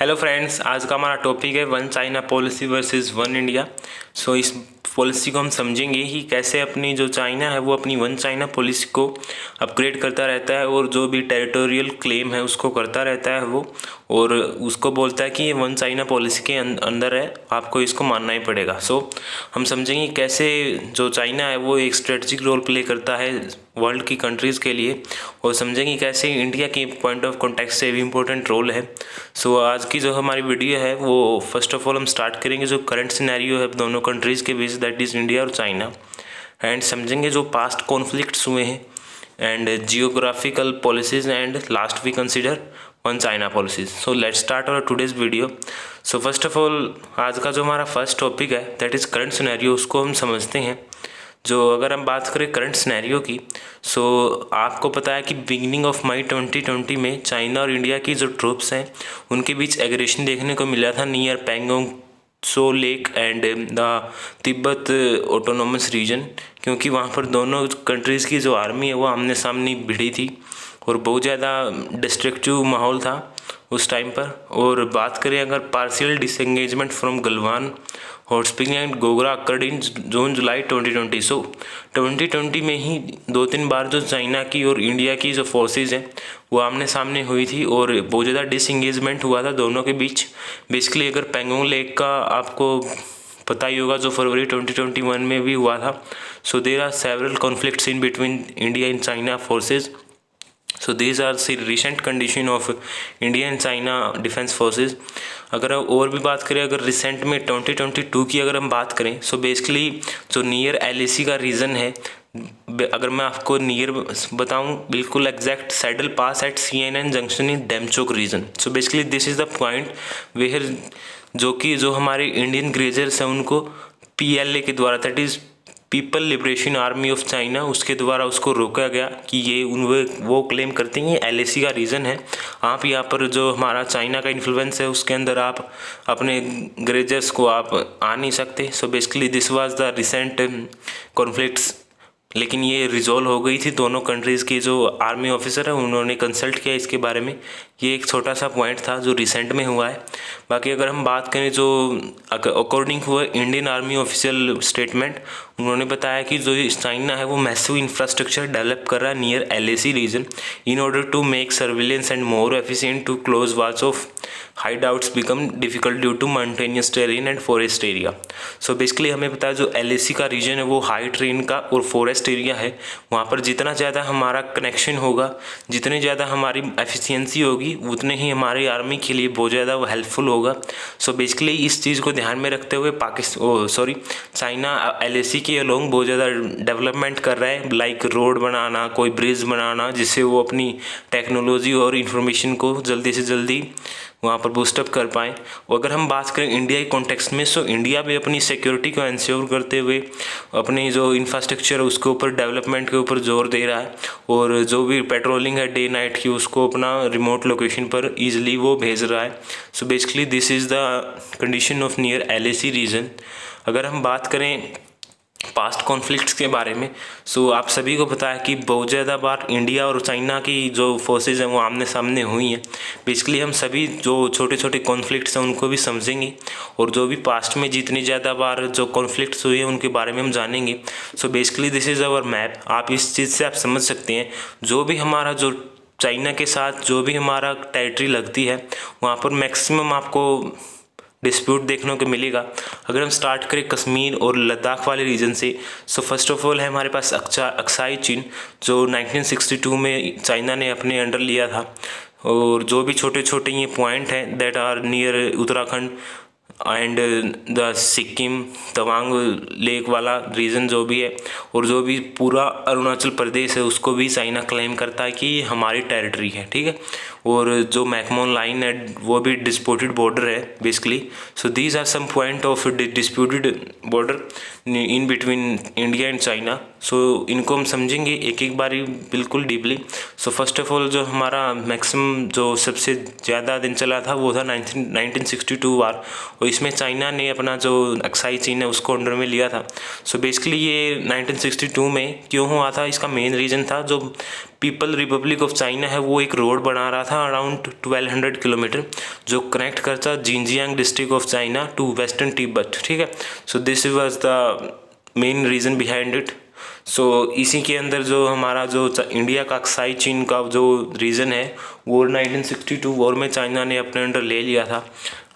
Hello friends, आज का हमारा टॉपिक है one China policy versus one India. So इस पॉलिसी को हम समझेंगे कि कैसे अपनी जो चाइना है वो अपनी वन चाइना पॉलिसी को अपग्रेड करता रहता है और जो भी टेरिटोरियल क्लेम है उसको करता रहता है वो, और उसको बोलता है कि ये वन चाइना पॉलिसी के अंदर है, आपको इसको मानना ही पड़ेगा। सो हम समझेंगे कैसे जो चाइना है वो एक स्ट्रेटजिक रोल प्ले करता है वर्ल्ड की कंट्रीज़ के लिए, और समझेंगे कैसे इंडिया की पॉइंट ऑफ कॉन्टेक्स्ट से भी इम्पोर्टेंट रोल है। सो आज की जो हमारी वीडियो है वो फर्स्ट ऑफ ऑल हम स्टार्ट करेंगे जो करंट सिनेरियो है दोनों कंट्रीज़ के बीच, दैट इज़ इंडिया और चाइना, एंड समझेंगे जो पास्ट कॉन्फ्लिक्ट्स हुए हैं and geographical policies, and last we consider one China policies. So let's start our today's video. So first of all आज का जो हमारा फर्स्ट टॉपिक है दैट इज़ करंट सिनेरियो, उसको हम समझते हैं। जो अगर हम बात करें करंट सिनेरियो की, सो आपको पता है कि बिगिनिंग ऑफ मई 2020 में चाइना और इंडिया की जो ट्रूप्स हैं उनके बीच एग्रेशन देखने को मिला था near Pangong so lake and the Tibet autonomous region, क्योंकि वहाँ पर दोनों कंट्रीज़ की जो आर्मी है वो आमने सामने भिड़ी थी और बहुत ज़्यादा डिस्ट्रक्टिव माहौल था उस टाइम पर। और बात करें अगर partial disengagement from Galwan, hot spring and Gogra accord in June July 2020। So 2020 में ही 2-3 बार जो चाइना की और इंडिया की जो फोर्सेज हैं वो आमने सामने हुई थी और बहुत ज़्यादा डिसएंगेजमेंट हुआ था दोनों के बीच। बेसिकली अगर पैंगोंग लेक का आपको पता ही होगा जो फरवरी 2021 में भी हुआ था। So there are several conflicts in between India and China forces. So these are see recent condition of India and China defence forces. अगर और भी बात करें, अगर रिसेंट में 2022 की अगर हम बात करें, सो बेसिकली जो नियर एलएसी का रीज़न है, अगर मैं आपको नियर बताऊं बिल्कुल exact, saddle pass at CNN junction in Demchok region. So basically this is the point where जो हमारे इंडियन ग्रेजर्स हैं उनको PLA के द्वारा, that is people liberation army of China, उसके द्वारा उसको रोका गया कि ये वो क्लेम करते हैं ये LAC का रीज़न है। आप यहाँ पर जो हमारा चाइना का इन्फ्लुएंस है उसके अंदर आप अपने ग्रेजर्स को आप आ नहीं सकते। सो basically this was the recent conflicts, लेकिन ये रिजॉल्व हो गई थी। दोनों कंट्रीज़ के जो आर्मी ऑफिसर है उन्होंने कंसल्ट किया इसके बारे में। ये एक छोटा सा पॉइंट था जो रिसेंट में हुआ है। बाकी अगर हम बात करें जो अकॉर्डिंग हुआ इंडियन आर्मी ऑफिशियल स्टेटमेंट, उन्होंने बताया कि जो चाइना है वो मैसिव इंफ्रास्ट्रक्चर डेवलप कर रहा है near LAC region in order to make surveillance and more efficient to close watch of hide outs become difficult due to mountainous terrain and forest area. So basically हमें पता है जो LAC का reason है वो हाई टेरेन का और forest area है। वहाँ पर जितना ज़्यादा हमारा कनेक्शन होगा, जितनी ज़्यादा हमारी एफिशिएंसी होगी, उतने ही हमारी आर्मी के लिए बहुत ज़्यादा वो हेल्पफुल होगा। सो बेसिकली इस चीज़ को ध्यान में रखते हुए चाइना LAC के अलोंग बहुत ज़्यादा डेवलपमेंट कर रहा है, लाइक रोड बनाना, कोई ब्रिज बनाना, जिससे वो अपनी टेक्नोलॉजी और इन्फॉर्मेशन को जल्दी से जल्दी वहाँ पर बूस्टअप कर पाएँ। और अगर हम बात करें इंडिया के कॉन्टेक्स्ट में, सो इंडिया भी अपनी सिक्योरिटी को इंश्योर करते हुए अपनी जो इंफ्रास्ट्रक्चर है उसके ऊपर डेवलपमेंट के ऊपर जोर दे रहा है, और जो भी पेट्रोलिंग है डे नाइट की उसको अपना रिमोट लोकेशन पर ईजिली वो भेज रहा है। So basically this is the condition of near LAC region. अगर हम बात करें पास्ट कॉन्फ्लिक्ट्स के बारे में, सो आप सभी को पता है कि बहुत ज़्यादा बार इंडिया और चाइना की जो फोर्सेज हैं वो आमने सामने हुई हैं। बेसिकली हम सभी जो छोटे छोटे कॉन्फ्लिक्ट्स हैं उनको भी समझेंगे, और जो भी पास्ट में जितनी ज़्यादा बार जो कॉन्फ्लिक्ट्स हुए हैं उनके बारे में हम जानेंगे। So basically this is our map. आप इस चीज़ से आप समझ सकते हैं जो भी हमारा जो चाइना के साथ जो भी हमारा टेरिटरी लगती है वहाँ पर मैक्सिमम आपको डिस्प्यूट देखने को मिलेगा। अगर हम स्टार्ट करें कश्मीर और लद्दाख वाले रीजन से, सो फर्स्ट ऑफ ऑल है हमारे पास अक्साई चीन जो 1962 में चाइना ने अपने अंडर लिया था, और जो भी छोटे छोटे ये पॉइंट हैं that are near Uttarakhand and the Sikkim Tawang lake वाला रीजन जो भी है, और जो भी पूरा अरुणाचल प्रदेश है उसको भी चाइना क्लेम करता है कि ये हमारी टेरिटरी है, ठीक है। और जो मैकमोन लाइन है वो भी डिस्प्यूटेड बॉर्डर है basically. So these are some point of disputed border in between India and China. So इनको हम समझेंगे एक एक बारी बिल्कुल deeply. So first of all जो हमारा मैक्सिमम जो सबसे ज़्यादा दिन चला था वो था 1962 वार, और इसमें चाइना ने अपना जो अक्साई चीन है उसको अंडर में लिया था। सो बेसिकली ये 1962 में क्यों हुआ था, इसका मेन रीज़न था जो पीपल रिपब्लिक ऑफ चाइना है वो एक रोड बना रहा था था अराउंड 1200 किलोमीटर, जो कनेक्ट करता Xinjiang district of China to western Tibet. ठीक है, so this was the main reason behind it. So इसी के अंदर जो हमारा जो इंडिया का अक्साई चीन का जो रीजन है वो 1962 वॉर में चाइना ने अपने अंडर ले लिया था।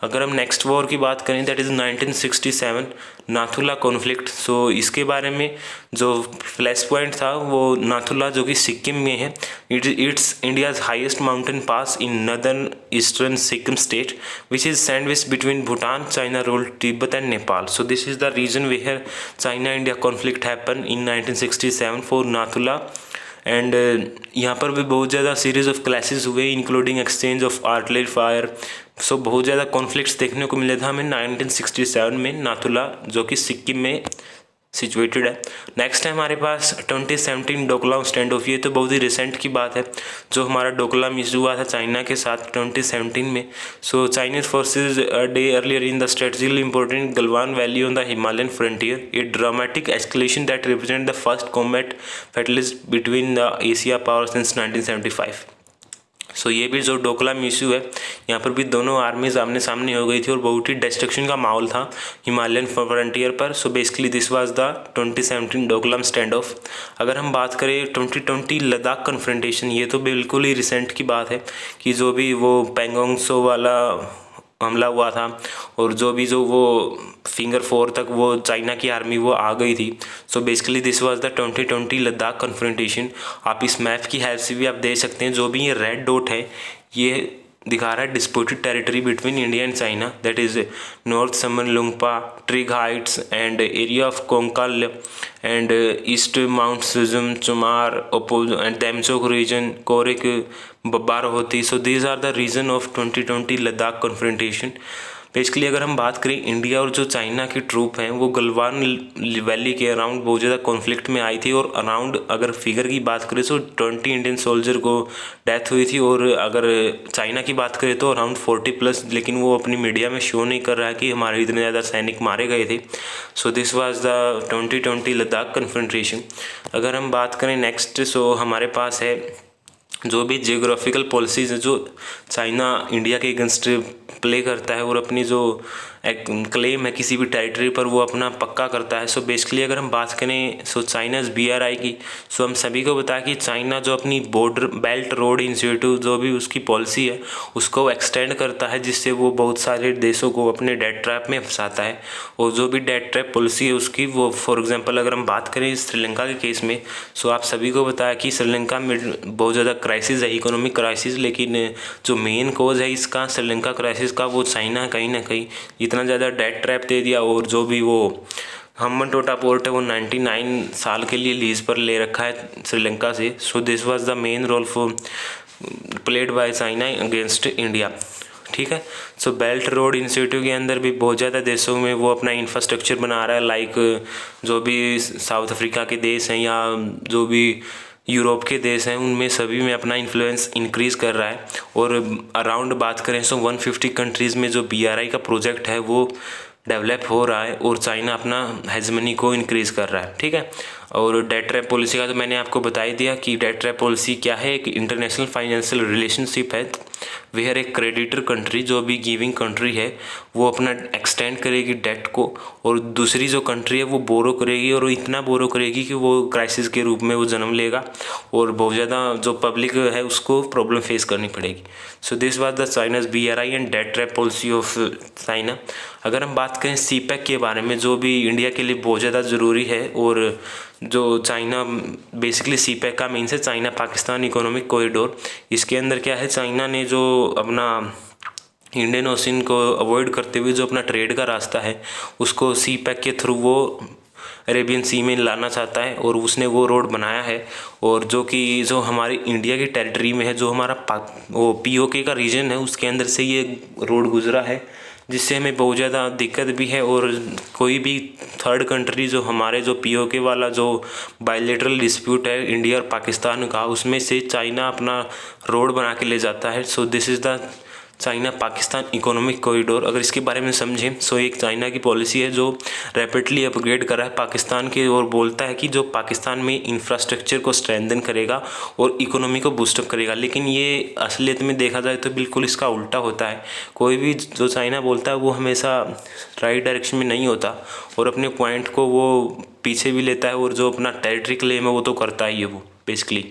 अगर हम नेक्स्ट वॉर की बात करें दैट इज़ 1967 नाथुला कॉन्फ्लिक्ट। सो इसके बारे में जो फ्लैश पॉइंट था वो नाथुला जो कि सिक्किम में है, it's India's highest mountain pass in northern eastern Sikkim state which is sandwich between Bhutan, China ruled Tibet and Nepal. So this is the region where China India conflict happen in 1967 for Nathula. And यहाँ पर भी बहुत ज़्यादा सीरीज ऑफ क्लैशेस हुए including exchange of artillery fire. So बहुत ज़्यादा conflicts देखने को मिले था हमें 1967 में नाथुला जो कि सिक्किम में सिचुएटेड है। नेक्स्ट है हमारे पास 2017 डोकलाम स्टैंड ऑफ। ये तो बहुत ही रिसेंट की बात है जो हमारा डोकलाम इशू हुआ था चाइना के साथ 2017 में। So Chinese forces day earlier in the strategically important Galwan valley on the Himalayan frontier, a dramatic escalation that represent the first combat fatalities between the Asia power since 1975। So ये भी जो डोकलाम इशू है यहाँ पर भी दोनों आर्मीज आमने सामने हो गई थी और बहुत ही डिस्ट्रक्शन का माहौल था हिमालयन फ्रंटियर पर। सो basically this was the 2017 Doklam stand of. अगर हम बात करें 2020 लद्दाख कन्फ्रंटेशन, ये तो बिल्कुल ही रिसेंट की बात है कि जो भी वो पैंगोंग त्सो वाला हमला हुआ था और जो वो फिंगर 4 तक वो चाइना की आर्मी वो आ गई थी। सो basically this was the 2020 Ladakh confrontation. आप इस मैप की हेल्प से भी आप देख सकते हैं जो भी ये रेड डॉट है ये दिखा रहा है disputed territory between India and China, that is north Samarlungpa, trig heights and area of Kongka and east mount Sajum, Chumar and Demchok region, Korik, Barahoti. So these are the region of 2020 Ladakh confrontation. Basically अगर हम बात करें इंडिया और जो चाइना की ट्रूप हैं वो गलवान वैली के अराउंड बहुत ज़्यादा कॉन्फ्लिक्ट में आई थी और अराउंड अगर फिगर की बात करें तो 20 इंडियन सोल्जर को डेथ हुई थी और अगर चाइना की बात करें तो अराउंड 40+, लेकिन वो अपनी मीडिया में शो नहीं कर रहा है कि हमारे इतने ज़्यादा सैनिक मारे गए थे। सो this was the 2020 Ladakh confrontation. अगर हम बात करें नेक्स्ट, सो हमारे पास है जो भी जियोग्राफिकल पॉलिसीज़ है जो चाइना इंडिया के अगेंस्ट प्ले करता है और अपनी जो क्लेम है किसी भी टेरिटरी पर वो अपना पक्का करता है। सो बेसिकली अगर हम बात करें सो चाइनाज BRI की, सो हम सभी को बताया कि चाइना जो अपनी बॉर्डर बेल्ट रोड इनिशिएटिव जो भी उसकी पॉलिसी है उसको एक्सटेंड करता है जिससे वो बहुत सारे देशों को अपने डेट ट्रैप में फंसाता है। और जो भी डेट ट्रैप पॉलिसी है उसकी वो फॉर एग्जांपल अगर हम बात करें श्रीलंका के केस में, सो आप सभी को बताया कि श्रीलंका में बहुत ज़्यादा क्राइसिस है, इकोनॉमिक क्राइसिस, लेकिन जो मेन कोज है इसका श्रीलंका क्राइसिस का वो चाइना कहीं ना कहीं इतना ज़्यादा डेट ट्रैप दे दिया। और जो भी वो हम्बनटोटा पोर्ट है वो 99 साल के लिए लीज पर ले रखा है श्रीलंका से। So this was the main role for played by China against India. ठीक है, सो बेल्ट रोड इनिशिएटिव के अंदर भी बहुत ज़्यादा देशों में वो अपना इंफ्रास्ट्रक्चर बना रहा है, लाइक जो भी साउथ अफ्रीका के देश हैं या जो भी यूरोप के देश हैं उनमें सभी में अपना इन्फ्लुएंस इंक्रीज़ कर रहा है। और अराउंड बात करें सो 150 कंट्रीज़ में जो BRI का प्रोजेक्ट है वो डेवलप हो रहा है और चाइना अपना हेजमनी को इंक्रीज़ कर रहा है। ठीक है, और डेट ट्रैप पॉलिसी का तो मैंने आपको बता ही दिया कि डेट ट्रैप पॉलिसी क्या है। एक इंटरनेशनल फाइनेंशियल रिलेशनशिप है वेयर एक क्रेडिटर कंट्री जो भी गिविंग कंट्री है वो अपना एक्सटेंड करेगी डेट को और दूसरी जो कंट्री है वो बोरो करेगी और इतना बोरो करेगी कि वो क्राइसिस के रूप में वो जन्म लेगा और बहुत ज़्यादा जो पब्लिक है उसको प्रॉब्लम फेस करनी पड़ेगी। सो this was the China's BRI and debt trap policy of China. अगर हम बात करें CPEC के बारे में जो भी इंडिया के लिए बहुत ज़्यादा ज़रूरी है और जो चाइना बेसिकली CPEC का मीन्स है चाइना पाकिस्तान इकोनॉमिक कॉरिडोर। इसके अंदर क्या है, चाइना ने जो अपना इंडियन ओशन को अवॉइड करते हुए जो अपना ट्रेड का रास्ता है उसको CPEC के थ्रू वो अरेबियन सी में लाना चाहता है और उसने वो रोड बनाया है। और जो कि जो हमारी इंडिया की टेरिटरी में है जो हमारा वो POK का रीजन है उसके अंदर से ये रोड गुजरा है जिससे हमें बहुत ज़्यादा दिक्कत भी है। और कोई भी थर्ड कंट्री जो हमारे जो POK वाला जो बायलैटरल डिस्प्यूट है इंडिया और पाकिस्तान का उसमें से चाइना अपना रोड बना के ले जाता है। So this is the China Pakistan economic corridor, अगर इसके बारे में समझें तो एक चाइना की पॉलिसी है जो रैपिडली अपग्रेड कर रहा है पाकिस्तान के, और बोलता है कि जो पाकिस्तान में इंफ्रास्ट्रक्चर को स्ट्रेंथन करेगा और इकोनॉमी को बूस्टअप करेगा। लेकिन ये असलियत में देखा जाए तो बिल्कुल इसका उल्टा होता है। कोई भी जो चाइना बोलता है वो हमेशा राइट डायरेक्शन में नहीं होता और अपने पॉइंट को वो पीछे भी लेता है, और जो अपना टेरिटरी क्लेम है वो तो करता ही है वो बेसिकली।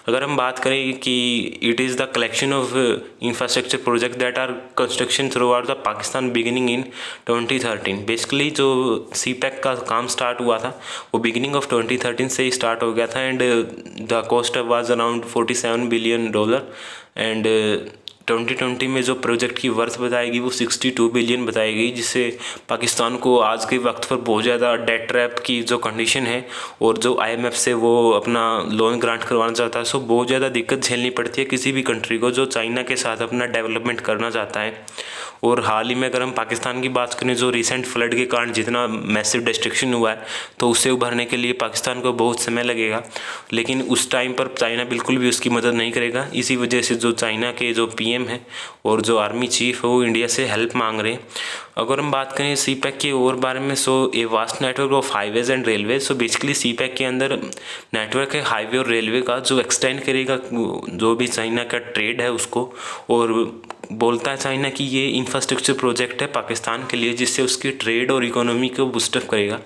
अगर हम बात करें कि it is the collection of infrastructure project that are construction throughout the Pakistan beginning in 2013। Basically जो CPEC का काम स्टार्ट हुआ था वो बिगिनिंग ऑफ 2013 से ही स्टार्ट हो गया था, and the cost was around $47 billion, and 2020 में जो प्रोजेक्ट की वर्थ बताएगी वो 62 बिलियन बताएगी, जिससे पाकिस्तान को आज के वक्त पर बहुत ज़्यादा डेट ट्रैप की जो कंडीशन है और जो IMF से वो अपना लोन ग्रांट करवाना चाहता है, सो बहुत ज़्यादा दिक्कत झेलनी पड़ती है किसी भी कंट्री को जो चाइना के साथ अपना डेवलपमेंट करना चाहता है। और हाल ही में अगर हम पाकिस्तान की बात करें, जो रिसेंट फ्लड के कारण जितना मैसिव डिस्ट्रक्शन हुआ है, तो उससे उभरने के लिए पाकिस्तान को बहुत समय लगेगा, लेकिन उस टाइम पर चाइना बिल्कुल भी उसकी मदद नहीं करेगा। इसी वजह से जो चाइना के जो PM है और जो आर्मी चीफ है वो इंडिया से हेल्प मांग रहे हैं। अगर हम बात करें CPEC के और बारे में, so a vast network of highways and railway. So basically CPEC के अंदर नेटवर्क है हाईवे और रेलवे का, जो एक्सटेंड करेगा जो भी चाइना का ट्रेड है उसको, और बोलता है चाइना कि ये इंफ्रास्ट्रक्चर प्रोजेक्ट है पाकिस्तान के लिए जिससे उसकी ट्रेड और इकोनॉमी को बूस्टअप करेगा।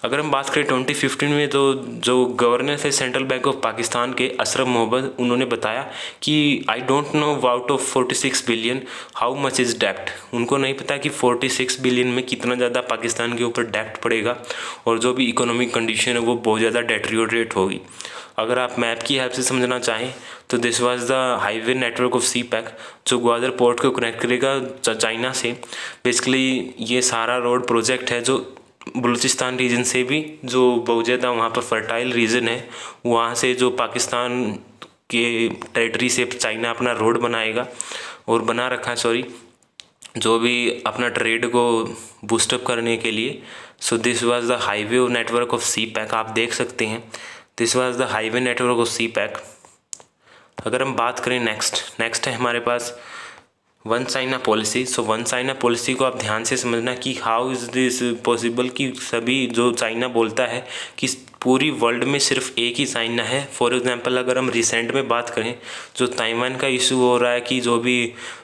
अगर हम बात करें 2015 में, तो जो गवर्नर थे सेंट्रल बैंक ऑफ पाकिस्तान के अशरफ मोहम्मद, उन्होंने बताया कि I don't know out of 46 billion how much is डेप्ट। उनको नहीं पता कि 46 बिलियन में कितना ज़्यादा पाकिस्तान के ऊपर डेप्ट पड़ेगा और जो भी इकोनॉमिक कंडीशन है वो बहुत ज़्यादा डेट्रियोरेट होगी। अगर आप मैप की हेल्प से समझना चाहें तो this was the highway network of CPEC जो ग्वादर पोर्ट को कनेक्ट करेगा चाइना से। बेसिकली ये सारा रोड प्रोजेक्ट है जो बलूचिस्तान रीजन से भी, जो बहुत ज़्यादा वहाँ पर फर्टाइल रीजन है, वहाँ से जो पाकिस्तान के टेरिटरी से चाइना अपना रोड बनाएगा और बना रखा है, सॉरी, जो भी अपना ट्रेड को बूस्टअप करने के लिए। So this was the highway network of CPEC, आप देख सकते हैं this was the highway network of CPEC। अगर हम बात करें नेक्स्ट है हमारे पास one China policy. So one China policy को आप ध्यान से समझना कि हाउ इज़ दिस पॉसिबल कि सभी जो चाइना बोलता है कि पूरी वर्ल्ड में सिर्फ एक ही चाइना है। फॉर एग्जांपल अगर हम रिसेंट में बात करें, जो ताइवान का इशू हो रहा है कि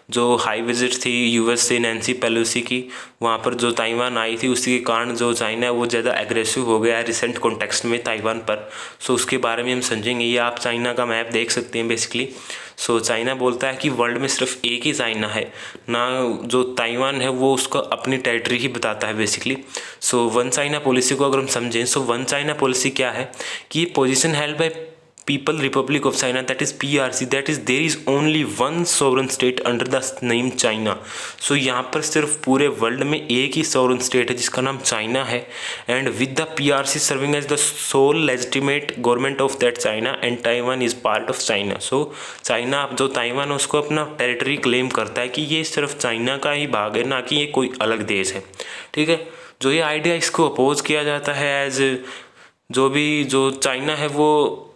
जो हाई विजिट थी US से नैन्सी पेलोसी की, वहाँ पर जो ताइवान आई थी उसी के कारण जो चाइना है वो ज़्यादा एग्रेसिव हो गया है रिसेंट कॉन्टेक्स्ट में ताइवान पर। सो उसके बारे में हम समझेंगे। ये आप चाइना का मैप देख सकते हैं बेसिकली। सो चाइना बोलता है कि वर्ल्ड में सिर्फ एक ही चाइना है, ना जो ताइवान है वो उसको अपनी टेरिटरी ही बताता है बेसिकली। सो वन चाइना पॉलिसी को अगर हम समझें, सो वन चाइना पॉलिसी क्या है कि position held by people republic of China, that is PRC, that is there is only one sovereign state under the name China. So यहाँ पर सिर्फ पूरे वर्ल्ड में एक ही सॉवरन स्टेट है जिसका नाम चाइना है, and with the PRC serving as the sole legitimate government of that China, and Taiwan is part of China. So China जो ताइवान है उसको अपना टेरिटरी क्लेम करता है कि ये सिर्फ चाइना का ही भाग है, ना कि ये कोई अलग देश है। ठीक है, जो ये आइडिया इसको अपोज किया जाता है एज जो चाइना है वो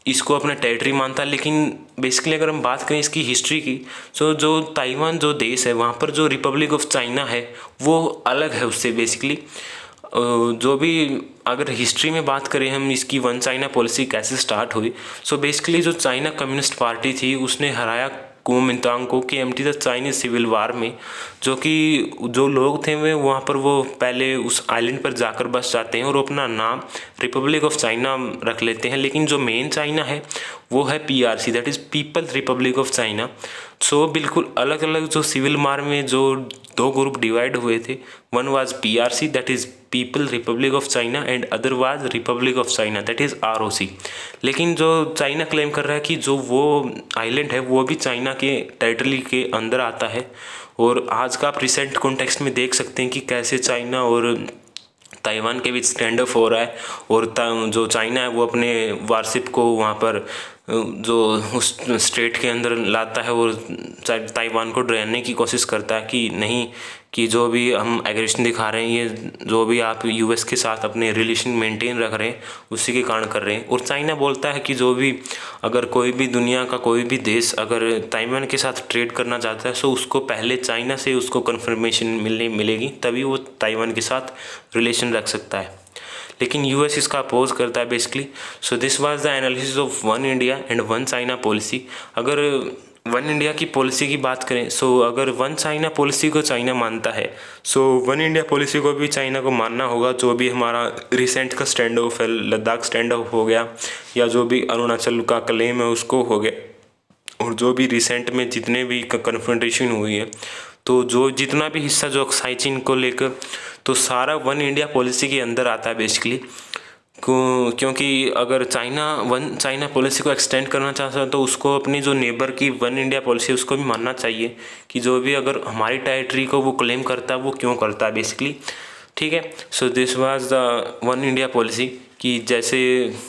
इसको अपना टेरिटरी मानता है। लेकिन बेसिकली अगर हम बात करें इसकी हिस्ट्री की, तो जो ताइवान जो देश है वहाँ पर जो रिपब्लिक ऑफ चाइना है वो अलग है उससे बेसिकली। जो भी अगर हिस्ट्री में बात करें हम इसकी वन चाइना पॉलिसी कैसे स्टार्ट हुई, सो बेसिकली जो चाइना कम्युनिस्ट पार्टी थी उसने हराया कुओमिंतांग को KMT the Chinese civil war में, जो कि जो लोग थे वे वहाँ पर वो पहले उस आइलैंड पर जाकर बस जाते हैं और अपना नाम रिपब्लिक ऑफ चाइना रख लेते हैं। लेकिन जो मेन चाइना है वो है PRC, that is people republic of China. So बिल्कुल अलग अलग जो सिविल वार में जो दो ग्रुप डिवाइड हुए थे, one was PRC that is people republic of China, and other was Republic of China that is ROC। लेकिन जो चाइना क्लेम कर रहा है कि जो वो आइलैंड है वो भी चाइना के टेरिटरी के अंदर आता है। और आज का आप रिसेंट कॉन्टेक्स्ट में देख सकते हैं कि कैसे चाइना और ताइवान के बीच स्टैंड ऑफ हो रहा है, और जो चाइना है वो अपने वारशिप को वहाँ पर जो उस स्टेट के अंदर लाता है और ताइवान को डराने की कोशिश करता है कि नहीं, कि जो भी हम एग्रेशन दिखा रहे हैं, ये जो भी आप यूएस के साथ अपने रिलेशन मेंटेन रख रहे हैं उसी के कारण कर रहे हैं। और चाइना बोलता है कि जो भी अगर कोई भी दुनिया का कोई भी देश अगर ताइवान के साथ ट्रेड करना चाहता है तो उसको पहले चाइना से उसको कन्फर्मेशन मिलेगी, तभी वो ताइवान के साथ रिलेशन रख सकता है। लेकिन यूएस इसका अपोज करता है basically. So this was the analysis of one India and one China policy. अगर वन इंडिया की पॉलिसी की बात करें, सो अगर वन चाइना पॉलिसी को चाइना मानता है, सो वन इंडिया पॉलिसी को भी चाइना को मानना होगा। जो भी हमारा रिसेंट का स्टैंड ऑफ है, लद्दाख स्टैंड ऑफ हो गया, या जो भी अरुणाचल का क्लेम है उसको हो गया, और जो भी रिसेंट में जितने भी कन्फ्रंटेशन हुई है, तो जो जितना भी हिस्सा जो साइचिन को लेकर, तो सारा वन इंडिया पॉलिसी के अंदर आता है बेसिकली। क्योंकि अगर चाइना वन चाइना पॉलिसी को एक्सटेंड करना चाहता है तो उसको अपनी जो नेबर की वन इंडिया पॉलिसी उसको भी मानना चाहिए कि जो भी अगर हमारी टेरिटरी को वो क्लेम करता है वो क्यों करता है बेसिकली। ठीक है। So this was the one India policy. कि जैसे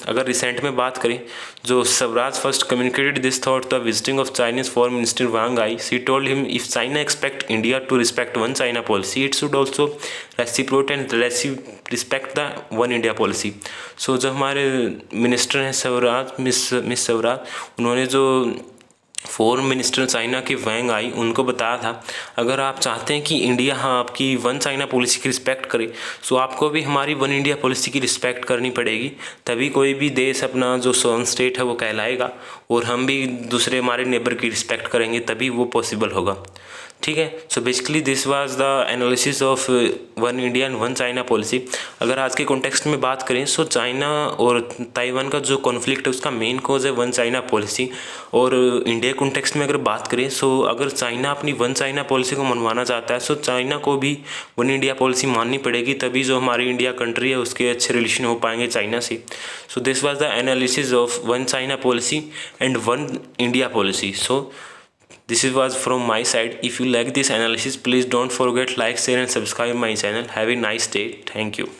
अगर रिसेंट में बात करें, जो Swaraj first communicated this thought the visiting of Chinese foreign minister Wang Yi, she told him if China expect India to respect one China policy, it should also reciprocate and respect the one India policy. So जो हमारे minister हैं Swaraj, miss Swaraj, उन्होंने जो foreign minister China की वांग आई उनको बताया था, अगर आप चाहते हैं कि इंडिया आपकी वन चाइना पॉलिसी की रिस्पेक्ट करे, सो आपको भी हमारी वन इंडिया पॉलिसी की रिस्पेक्ट करनी पड़ेगी, तभी कोई भी देश अपना जो सोन स्टेट है वो कहलाएगा, और हम भी दूसरे हमारे नेबर की रिस्पेक्ट करेंगे, तभी वो पॉसिबल होगा। ठीक है। So basically this was the analysis of one India and one China policy. अगर आज के कॉन्टेक्स्ट में बात करें, सो चाइना और ताइवान का जो कॉन्फ्लिक्ट है उसका मेन कॉज है वन चाइना पॉलिसी। और इंडिया कॉन्टेक्स्ट में अगर बात करें, सो अगर चाइना अपनी वन चाइना पॉलिसी को मनवाना चाहता है, सो चाइना को भी वन इंडिया पॉलिसी माननी पड़ेगी, तभी जो हमारी इंडिया कंट्री है उसके अच्छे रिलेशन हो पाएंगे चाइना से। So this was the analysis of one China policy and one India policy. So this was from my side. If you like this analysis, please don't forget like, share and subscribe my channel. Have a nice day. Thank you.